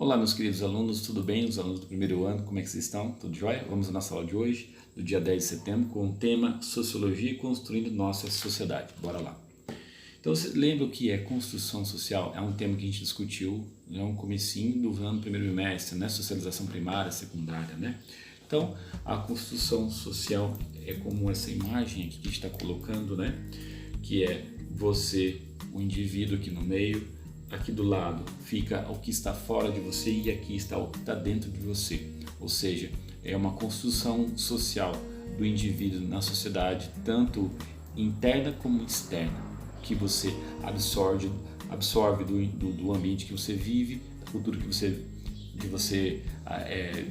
Olá, meus queridos alunos, tudo bem? Os alunos do primeiro ano, como é que vocês estão? Tudo jóia? Vamos à nossa aula de hoje, do dia 10 de setembro, com o tema Sociologia construindo nossa sociedade. Bora lá. Então, você lembra o que é construção social? É um tema que a gente discutiu no comecinho do ano primeiro bimestre, né? Socialização primária, secundária, né? Então, a construção social é como essa imagem aqui que a gente está colocando, né? Que é você, o indivíduo aqui no meio, aqui do lado fica o que está fora de você e aqui está o que está dentro de você. Ou seja, é uma construção social do indivíduo na sociedade, tanto interna como externa, que você absorve do ambiente que você vive, da cultura que você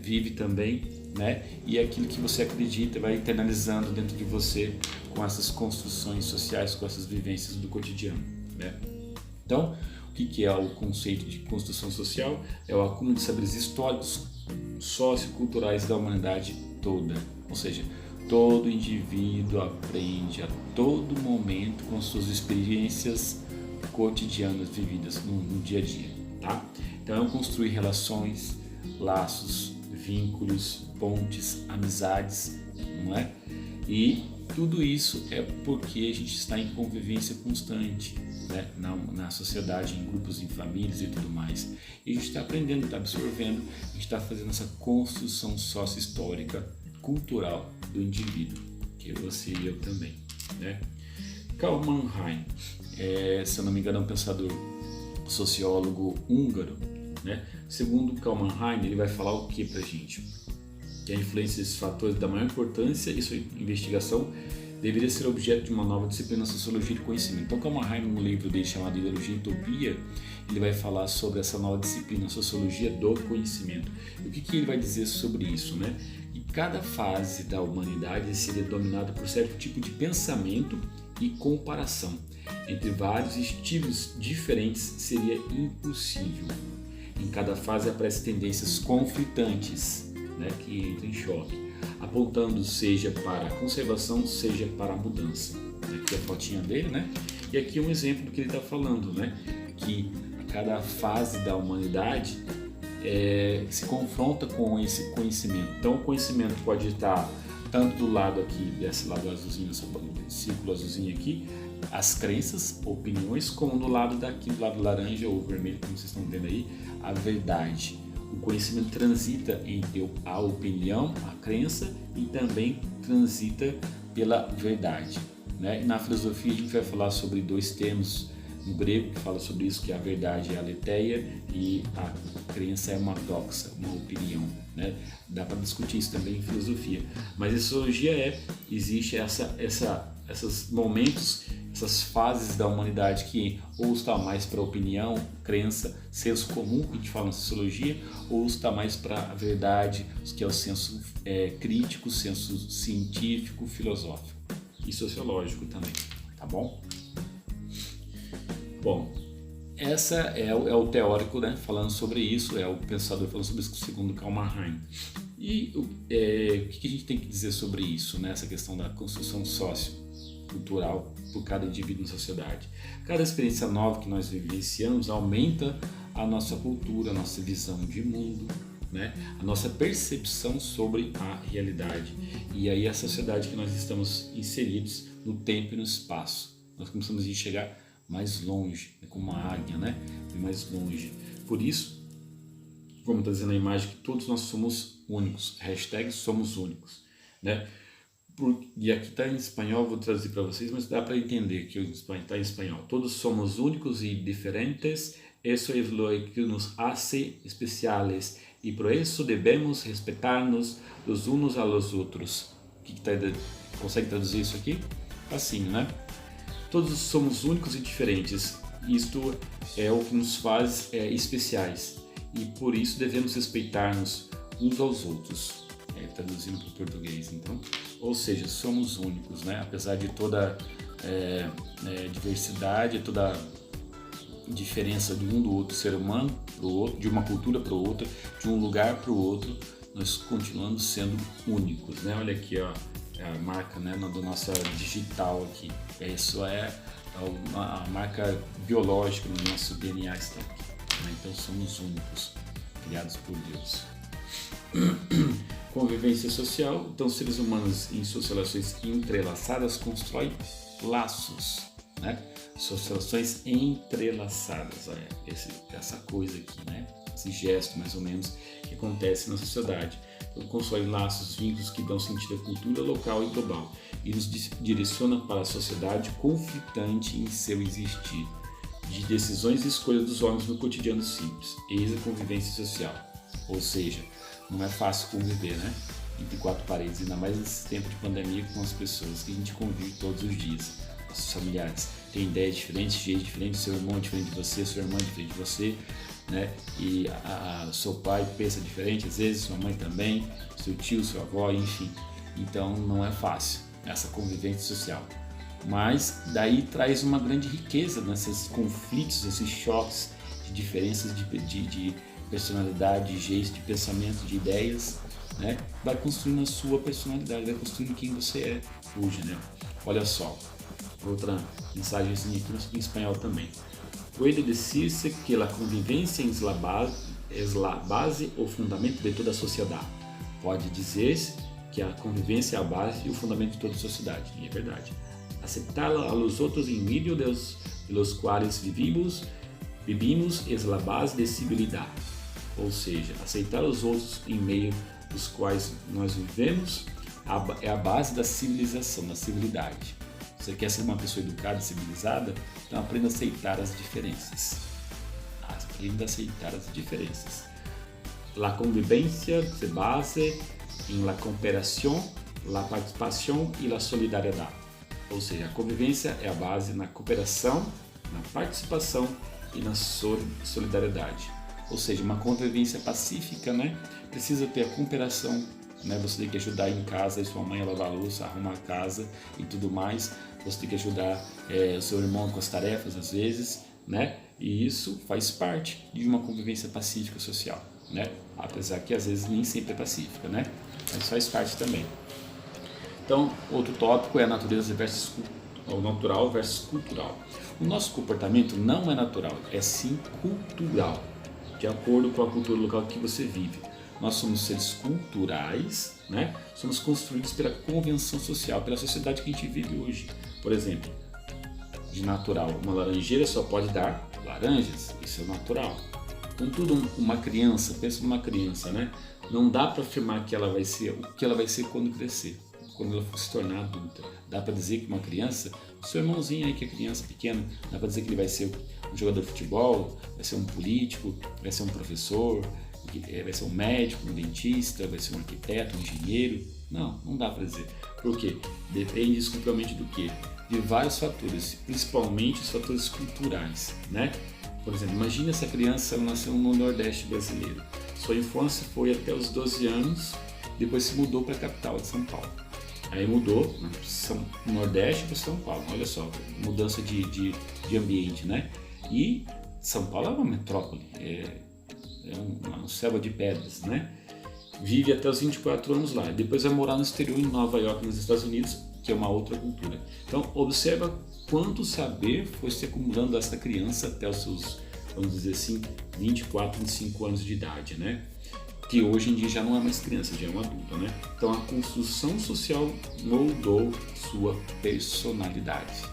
vive também, né? E aquilo que você acredita vai internalizando dentro de você com essas construções sociais, com essas vivências do cotidiano, né? Então, o que é o conceito de construção social? É o acúmulo de saberes históricos, socioculturais da humanidade toda. Ou seja, todo indivíduo aprende a todo momento com suas experiências cotidianas vividas no dia a dia, tá? Então é construir relações, laços, vínculos, pontes, amizades, não é? E tudo isso é porque a gente está em convivência constante, né? na sociedade, em grupos, em famílias e tudo mais. E a gente está aprendendo, está absorvendo, a gente está fazendo essa construção sócio-histórica, cultural do indivíduo, que é você e eu também, né? Karl Mannheim, se eu não me engano, é um pensador sociólogo húngaro, né? Segundo Karl Mannheim, ele vai falar o que pra gente? Que a influência desses fatores da maior importância e sua investigação deveria ser objeto de uma nova disciplina, Sociologia do Conhecimento. Então, Karl Mannheim, no livro dele chamado Ideologia e Utopia, ele vai falar sobre essa nova disciplina, Sociologia do Conhecimento. E o que ele vai dizer sobre isso, né? Que cada fase da humanidade seria dominada por certo tipo de pensamento e comparação. Entre vários estilos diferentes seria impossível. Em cada fase aparecem tendências conflitantes, né, que entram em choque, apontando seja para a conservação, seja para a mudança. Aqui a fotinha dele, né? E aqui um exemplo do que ele está falando, né? Que cada fase da humanidade se confronta com esse conhecimento. Então o conhecimento pode estar tanto do lado aqui, desse lado azulzinho, esse círculo azulzinho aqui, as crenças, opiniões, como do lado daqui, do lado laranja ou vermelho, como vocês estão vendo aí, a verdade. O conhecimento transita entre a opinião, a crença e também transita pela verdade, né? E na filosofia a gente vai falar sobre dois termos no grego que fala sobre isso, que a verdade é a aletheia e a crença é uma doxa, uma opinião, né? Dá para discutir isso também em filosofia, mas em sociologia existe esses momentos, essas fases da humanidade que ou está mais para opinião, crença, senso comum, que a gente fala na sociologia, ou está mais para a verdade, que é o senso crítico, senso científico, filosófico e sociológico também, tá bom? Bom, essa é o teórico, né, falando sobre isso, é o pensador falando sobre isso segundo Karl Mannheim. E o que a gente tem que dizer sobre isso, né, essa questão da construção sociocultural por cada indivíduo na sociedade? Cada experiência nova que nós vivenciamos aumenta a nossa cultura, a nossa visão de mundo, né, a nossa percepção sobre a realidade. E aí a sociedade que nós estamos inseridos no tempo e no espaço. Nós começamos a enxergar mais longe, como uma águia, né? Mais longe. Por isso, como está dizendo a imagem, que todos nós somos únicos. Hashtag somos únicos, né? E aqui está em espanhol, vou traduzir para vocês, mas dá para entender que está em espanhol. Todos somos únicos e diferentes. Eso es lo que nos hace especiales y por eso debemos respetarnos los unos a los outros. Consegue traduzir isso aqui? Assim, né? Todos somos únicos e diferentes. Isto é o que nos faz especiais e por isso devemos respeitar-nos uns aos outros. Traduzindo para o português, então. Ou seja, somos únicos, né? Apesar de toda diversidade, toda diferença de um do outro ser humano para o outro, de uma cultura para outra, de um lugar para o outro, nós continuamos sendo únicos, né? Olha aqui, ó, a marca, né, da nossa digital aqui. Isso é a marca biológica no nosso DNA está aqui, né? Então somos únicos. criados por Deus. Convivência social, então seres humanos em suas relações entrelaçadas constroem laços, né? Suas relações entrelaçadas, olha, essa coisa aqui, né? Esse gesto mais ou menos que acontece na sociedade. Então, constrói laços, vínculos que dão sentido à cultura local e global e nos direciona para a sociedade conflitante em seu existir, de decisões e escolhas dos homens no cotidiano simples. Eis a convivência social, ou seja, não é fácil conviver, né? Entre quatro paredes, ainda mais nesse tempo de pandemia com as pessoas que a gente convive todos os dias. Nossos familiares têm ideias diferentes, jeitos diferentes, seu irmão é diferente de você, sua irmã é diferente de você, né? E seu pai pensa diferente às vezes, sua mãe também, seu tio, sua avó, enfim. Então não é fácil essa convivência social. Mas daí traz uma grande riqueza nesses conflitos, esses choques de diferenças de personalidade, de jeito, de pensamento, de ideias, né? Vai construindo a sua personalidade, vai construindo quem você é hoje, né? Olha só, outra mensagem aqui em espanhol também. Puede decir-se que a convivência é a base ou fundamento de toda a sociedade. Pode dizer-se que a convivência é a base e o fundamento de toda a sociedade, e é verdade. Aceptar a los outros em meio de los quais vivimos é a base de civilidade. Ou seja, aceitar os outros em meio dos quais nós vivemos é a base da civilização, da civilidade. Você quer ser uma pessoa educada e civilizada? Então aprenda a aceitar as diferenças. Aprenda a aceitar as diferenças. La convivencia se base em la cooperación, la participación e la solidariedade. Ou seja, a convivência é a base na cooperação, na participação e na solidariedade. Ou seja, uma convivência pacífica, né? Precisa ter a cooperação, né? Você tem que ajudar em casa, sua mãe a lavar a louça, arrumar a casa e tudo mais. Você tem que ajudar o seu irmão com as tarefas às vezes, né? E isso faz parte de uma convivência pacífica social, né? Apesar que às vezes nem sempre é pacífica, né? Mas faz parte também. Então, outro tópico é a natureza versus o natural versus cultural. O nosso comportamento não é natural, é sim cultural, de acordo com a cultura local que você vive. Nós somos seres culturais, né? Somos construídos pela convenção social, pela sociedade que a gente vive hoje. Por exemplo, de natural, uma laranjeira só pode dar laranjas, isso é natural. Contudo, uma criança, pensa numa criança, né? Não dá para afirmar que ela vai ser o que ela vai ser quando crescer, quando ela for se tornar adulta. Dá para dizer que uma criança, o seu irmãozinho aí que é criança pequena, dá para dizer que ele vai ser um jogador de futebol, vai ser um político, vai ser um professor, vai ser um médico, um dentista, vai ser um arquiteto, um engenheiro. Não dá para dizer. Por quê? Depende exclusivamente do quê? De vários fatores, principalmente os fatores culturais, né? Por exemplo, imagine essa criança nasceu no Nordeste brasileiro. Sua infância foi até os 12 anos, depois se mudou para a capital de São Paulo. Aí mudou do Nordeste para São Paulo, olha só, mudança de ambiente, né? E São Paulo é uma metrópole, é uma selva de pedras, né? Vive até os 24 anos lá, depois vai morar no exterior, em Nova York, nos Estados Unidos, que é uma outra cultura. Então, observa quanto saber foi se acumulando essa criança até os seus, vamos dizer assim, 24, 25 anos de idade, né? Que hoje em dia já não é mais criança, já é uma adulta, né? Então, a construção social moldou sua personalidade.